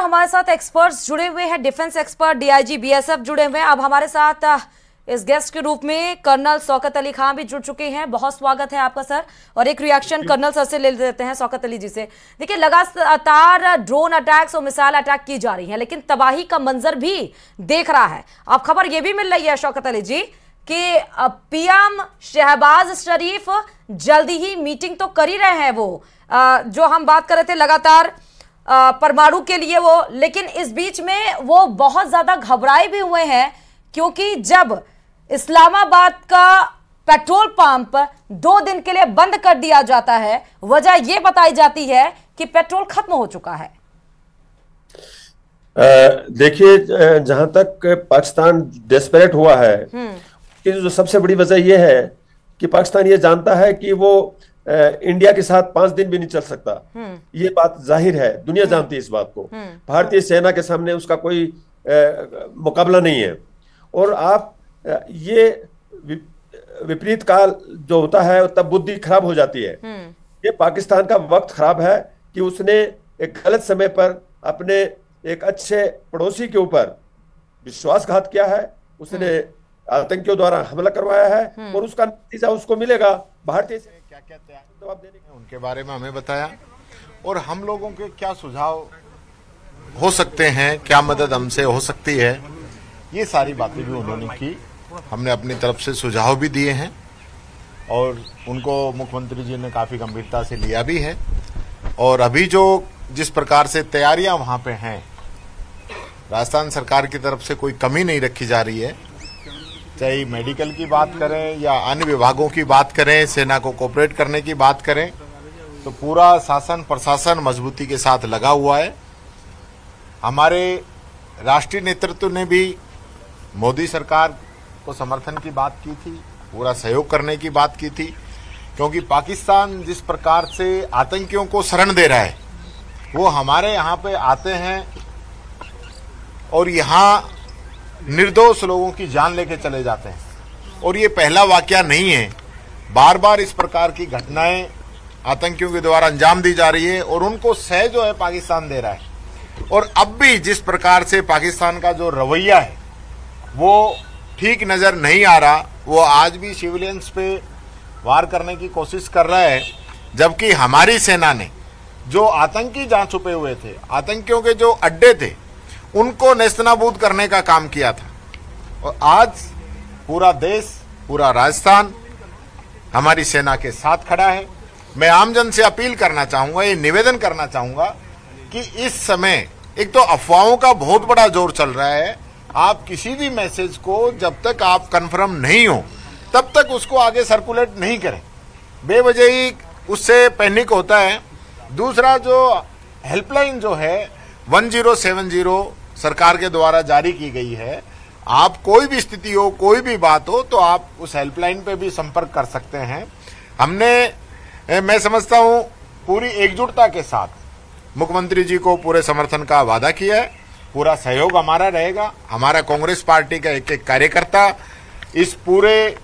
लगातार हमारे साथ एक्सपर्ट्स जुड़े हुए हैं, डिफेंस एक्सपर्ट डीआईजी बीएसएफ जुड़े हुए हैं। अब हमारे साथ इस गेस्ट के रूप में कर्नल शौकत अली खान भी जुड़ चुके हैं। बहुत स्वागत है आपका सर। और एक रिएक्शन कर्नल सर से ले लेते हैं, शौकत अली जी से। देखिए, लगातार ड्रोन अटैक्स और मिसाइल अटैक की जा रही हैं, लेकिन तबाही का मंजर भी देख रहा है। अब खबर यह भी मिल रही है शौकत अली जी कि पीएम शहबाज शरीफ जल्दी ही मीटिंग तो कर ही रहे हैं। वो जो हम बात कर रहे थे लगातार परमाणु के लिए वो, लेकिन इस बीच में वो बहुत ज्यादा घबराए भी हुए हैं, क्योंकि जब इस्लामाबाद का पेट्रोल पंप 2 दिन के लिए बंद कर दिया जाता है, वजह यह बताई जाती है कि पेट्रोल खत्म हो चुका है। देखिए, जहां तक पाकिस्तान डेस्परेट हुआ है, कि जो सबसे बड़ी वजह यह है कि पाकिस्तान ये जानता है कि वो इंडिया के साथ 5 दिन भी नहीं चल सकता। ये बात जाहिर है, दुनिया जानती है इस बात को। भारतीय सेना के सामने उसका कोई मुकाबला नहीं है। और आप ये विपरीत काल जो होता है तब बुद्धि खराब हो जाती है। ये पाकिस्तान का वक्त खराब है कि उसने एक गलत समय पर अपने एक अच्छे पड़ोसी के ऊपर विश्वासघात किया है। उसने आतंकियों द्वारा हमला करवाया है और उसका नतीजा उसको मिलेगा। भारतीय क्या क्या जवाब देने के उनके बारे में हमें बताया, और हम लोगों के क्या सुझाव हो सकते हैं, क्या मदद हमसे हो सकती है, ये सारी बातें भी उन्होंने की। हमने अपनी तरफ से सुझाव भी दिए हैं और उनको मुख्यमंत्री जी ने काफी गंभीरता से लिया भी है। और अभी जो जिस प्रकार से तैयारियां वहां पे हैं, राजस्थान सरकार की तरफ से कोई कमी नहीं रखी जा रही है। चाहे मेडिकल की बात करें या अन्य विभागों की बात करें, सेना को कोऑपरेट करने की बात करें, तो पूरा शासन प्रशासन मजबूती के साथ लगा हुआ है। हमारे राष्ट्रीय नेतृत्व ने भी मोदी सरकार को समर्थन की बात की थी, पूरा सहयोग करने की बात की थी, क्योंकि पाकिस्तान जिस प्रकार से आतंकियों को शरण दे रहा है, वो हमारे यहाँ पे आते हैं और यहाँ निर्दोष लोगों की जान लेके चले जाते हैं। और ये पहला वाकया नहीं है, बार बार इस प्रकार की घटनाएं आतंकियों के द्वारा अंजाम दी जा रही है और उनको सह जो है पाकिस्तान दे रहा है। और अब भी जिस प्रकार से पाकिस्तान का जो रवैया है वो ठीक नजर नहीं आ रहा। वो आज भी सिविलियंस पे वार करने की कोशिश कर रहा है, जबकि हमारी सेना ने जो आतंकी जहां छुपे हुए थे, आतंकियों के जो अड्डे थे, उनको नेस्तनाबूद करने का काम किया था। और आज पूरा देश, पूरा राजस्थान हमारी सेना के साथ खड़ा है। मैं आमजन से अपील करना चाहूंगा, ये निवेदन करना चाहूंगा कि इस समय एक तो अफवाहों का बहुत बड़ा जोर चल रहा है। आप किसी भी मैसेज को जब तक आप कंफर्म नहीं हो तब तक उसको आगे सर्कुलेट नहीं करें, बेवजह ही उससे पैनिक होता है। दूसरा, जो हेल्पलाइन जो है 1070 सरकार के द्वारा जारी की गई है, आप कोई भी स्थिति हो, कोई भी बात हो, तो आप उस हेल्पलाइन पे भी संपर्क कर सकते हैं। हमने, मैं समझता हूं, पूरी एकजुटता के साथ मुख्यमंत्री जी को पूरे समर्थन का वादा किया है। पूरा सहयोग हमारा रहेगा। हमारा कांग्रेस पार्टी का एक एक कार्यकर्ता इस पूरे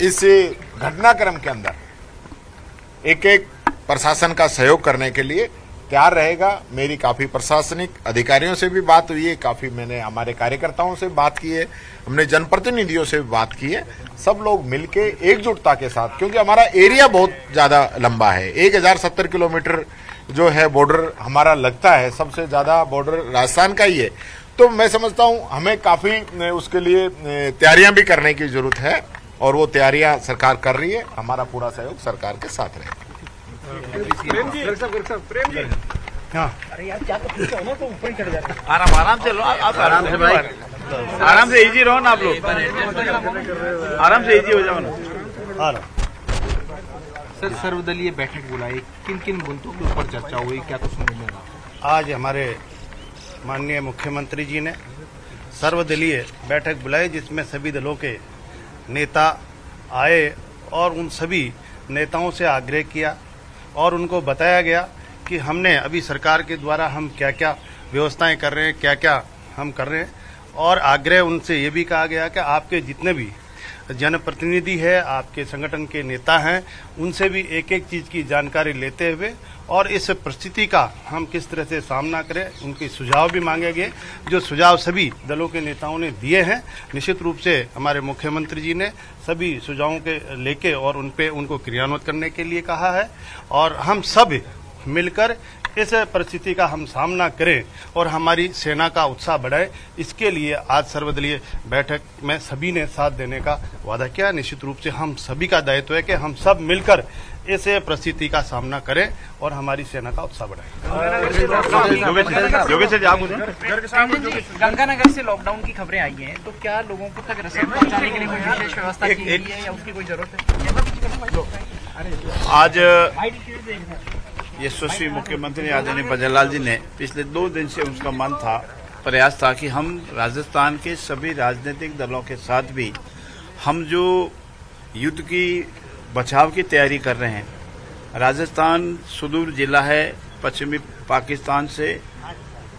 इस घटनाक्रम के अंदर एक एक प्रशासन का सहयोग करने के लिए तैयार रहेगा। मेरी काफी प्रशासनिक अधिकारियों से भी बात हुई है, काफी मैंने हमारे कार्यकर्ताओं से बात की है, हमने जनप्रतिनिधियों से भी बात की है। सब लोग मिलके एकजुटता के साथ, क्योंकि हमारा एरिया बहुत ज्यादा लंबा है, 1070 किलोमीटर जो है बॉर्डर हमारा लगता है, सबसे ज्यादा बॉर्डर राजस्थान का ही है। तो मैं समझता हूं हमें काफी उसके लिए तैयारियां भी करने की जरूरत है, और वो तैयारियां सरकार कर रही है। हमारा पूरा सहयोग सरकार के साथ रहेगा। हाँ, अरे यार क्या तो तो ऊपर ही चढ़ जाता है। आराम से लो, आप आराम से भाई, आराम से इजी रहो ना आप लोग, आराम से इजी हो जाओ ना। सर, सर्वदलीय बैठक बुलाई, किन किन मुद्दों के ऊपर चर्चा हुई, क्या कुछ मिलेगा? आज हमारे माननीय मुख्यमंत्री जी ने सर्वदलीय बैठक बुलाई, जिसमें सभी दलों के नेता आए और उन सभी नेताओं से आग्रह किया और उनको बताया गया कि हमने अभी सरकार के द्वारा हम क्या क्या व्यवस्थाएं कर रहे हैं, क्या क्या हम कर रहे हैं। और आग्रह उनसे ये भी कहा गया कि आपके जितने भी जनप्रतिनिधि है, आपके संगठन के नेता हैं, उनसे भी एक एक चीज की जानकारी लेते हुए और इस परिस्थिति का हम किस तरह से सामना करें, उनके सुझाव भी मांगे गए। जो सुझाव सभी दलों के नेताओं ने दिए हैं, निश्चित रूप से हमारे मुख्यमंत्री जी ने सभी सुझावों के लेके और उनको क्रियान्वित करने के लिए कहा है और हम सब मिलकर इस परिस्थिति का हम सामना करें और हमारी सेना का उत्साह बढ़ाए। इसके लिए आज सर्वदलीय बैठक में सभी ने साथ देने का वादा किया। निश्चित रूप से हम सभी का दायित्व है कि हम सब मिलकर इस परिस्थिति का सामना करें और हमारी सेना का उत्साह बढ़ाएं। गंगानगर से लॉकडाउन की खबरें आई हैं, तो क्या लोगों को तक रसद पहुंचाने के लिए कोई विशेष व्यवस्था की गई है या उसकी कोई जरूरत है? आज यशस्वी मुख्यमंत्री आदरणीय भजनलाल जी ने पिछले 2 दिन से उसका मन था, प्रयास था कि हम राजस्थान के सभी राजनीतिक दलों के साथ भी हम जो युद्ध की बचाव की तैयारी कर रहे हैं। राजस्थान सुदूर जिला है, पश्चिमी पाकिस्तान से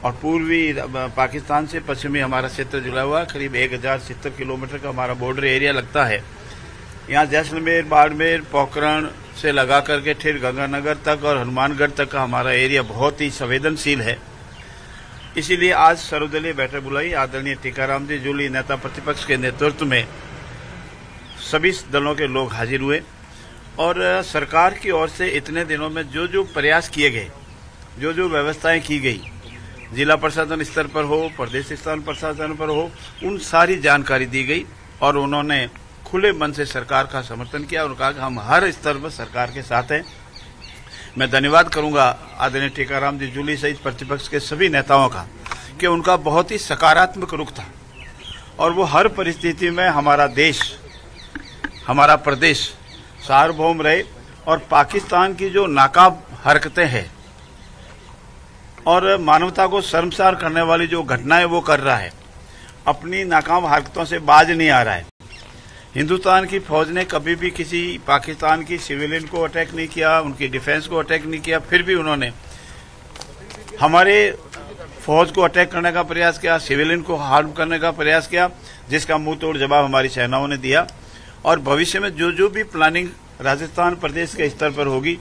और पूर्वी पाकिस्तान से पश्चिमी हमारा क्षेत्र जुड़ा हुआ, करीब 1070 किलोमीटर का हमारा बॉर्डर एरिया लगता है। यहाँ जैसलमेर, बाड़मेर, पोखरण से लगा करके फिर गंगानगर तक और हनुमानगढ़ तक का हमारा एरिया बहुत ही संवेदनशील है। इसीलिए आज सर्वदलीय बैठक बुलाई। आदरणीय टीकाराम जी जूली नेता प्रतिपक्ष के नेतृत्व में सभी दलों के लोग हाजिर हुए और सरकार की ओर से इतने दिनों में जो जो प्रयास किए गए, जो जो व्यवस्थाएं की गई, जिला प्रशासन स्तर पर हो, प्रदेश स्तर प्रशासन पर हो, उन सारी जानकारी दी गई और उन्होंने खुले मन से सरकार का समर्थन किया और कहा कि हम हर स्तर पर सरकार के साथ हैं। मैं धन्यवाद करूंगा आदरणीय टीकाराम जी जूली सहित प्रतिपक्ष के सभी नेताओं का कि उनका बहुत ही सकारात्मक रुख था और वो हर परिस्थिति में हमारा देश, हमारा प्रदेश सार्वभौम रहे और पाकिस्तान की जो नाकाब हरकतें हैं और मानवता को शर्मसार करने वाली जो घटनाएं वो कर रहा है, अपनी नाकाम हरकतों से बाज नहीं आ रहा है। हिंदुस्तान की फौज ने कभी भी किसी पाकिस्तान की सिविलियन को अटैक नहीं किया, उनकी डिफेंस को अटैक नहीं किया, फिर भी उन्होंने हमारे फौज को अटैक करने का प्रयास किया, सिविलियन को हार्म करने का प्रयास किया, जिसका मुंह तोड़ जवाब हमारी सेनाओं ने दिया। और भविष्य में जो जो भी प्लानिंग राजस्थान प्रदेश के स्तर पर होगी,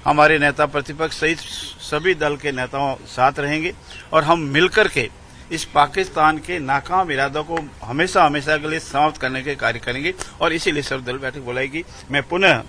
हमारे नेता प्रतिपक्ष सहित सभी दल के नेताओं साथ रहेंगे और हम मिलकर के इस पाकिस्तान के नाकाम इरादों को हमेशा हमेशा के लिए समाप्त करने के कार्य करेंगे और इसीलिए सर्वदलीय बैठक बुलाएगी। मैं पुनः